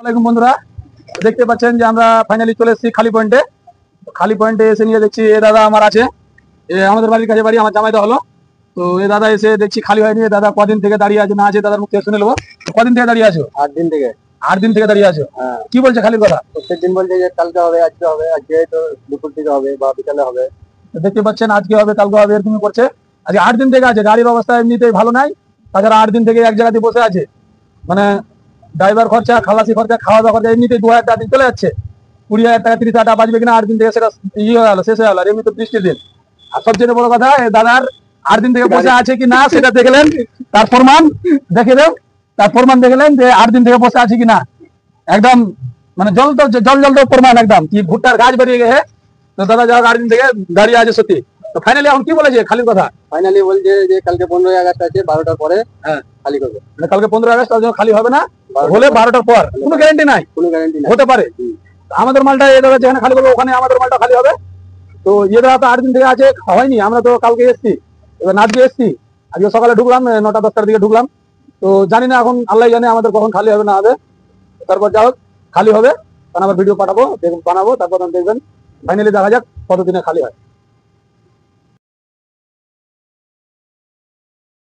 আসসালামু বন্ধুরা, দেখতে পাচ্ছেন যে আমরা ফাইনালি চলে এসেছি খালি পয়েন্টে। খালি পয়েন্টে এসে নিয়ে দেখছি এ দাদা আমার আছে, আমাদের বাড়ির কাছে বাড়ি, আমার জামাইদা হলো। তো এ দাদা এসে দেখছি খালি হয়নি। দাদা কদিন থেকে দাঁড়িয়ে আছে না আছে দাদার মুখ থেকে শুনে নেবো। কদিন থেকে দাঁড়িয়ে আছো? 8 দিন থেকে। 8 দিন থেকে দাঁড়িয়ে আছো? কি বলছে খালির কথা? প্রত্যেকদিন বলছে যে কালকে হবে, আজকে হবে, আজকে তো দুপুর থেকে হবে বা বিকালে হবে। দেখতে পাচ্ছেন আজকে হবে কালকে হবে এরকম করছে। আজকে 8 দিন থেকে আছে। গাড়ির অবস্থা এমনিতেই ভালো নাই, তাছাড়া 8 দিন থেকে এক জায়গাতে বসে আছে। মানে ড্রাইভার খরচা, খালাসি খরচা, খাওয়া দাওয়া খরচা এমনিতেই 2000 টাকা দিন চলে যাচ্ছে। 20,000 টাকা 30,000 টাকা বাঁচবে কিনা 8 দিন থেকে সেটা হয়ে গেল, শেষ হয়ে গেল। আর এমনি তো বৃষ্টির দিন। আর সবচেয়ে বড় কথা, দাদার 8 দিন থেকে বসে আছে কি না সেটা দেখলেন, তার প্রমাণ দেখে দেব। তার প্রমাণ দেখলেন যে 8 দিন থেকে বসে আছে কিনা, একদম মানে জল তো প্রমাণ একদম কি ভুট্টার গাছ বেরিয়ে গেছে। তো দাদা যারা 8 দিন থেকে দাঁড়িয়ে আছে সত্যি। তো ফাইনালি এখন কি বলেছে খালির কথা? ফাইনালি বলছে যে কালকে 15ই আগস্ট আছে, 12টার পরে খালি করবে। মানে কালকে 15 আগস্ট, তার জন্য খালি হবে না, হলে 12টার পর। কোনো গ্যারান্টি নাই, কোনো গ্যারান্টি নাই, হতে পারে। আমাদের মালটা এ দাদা যেখানে খালি করবে ওখানে আমাদের মালটা খালি হবে। তো এ দাদা তো 8 দিন থেকে আছে, হয়নি। আমরা তো কালকে এসছি, এবার আজকে এসছি। আজকে সকালে ঢুকলাম 9টা-10টার দিকে ঢুকলাম। তো জানি না, এখন আল্লাহ জানে আমাদের কখন খালি হবে না হবে। তারপর যা হোক খালি হবে, কারণ আবার ভিডিও পাঠাবো, বানাবো, তারপর দেখবেন ফাইনালি দেখা যাক কতদিনে খালি হয়।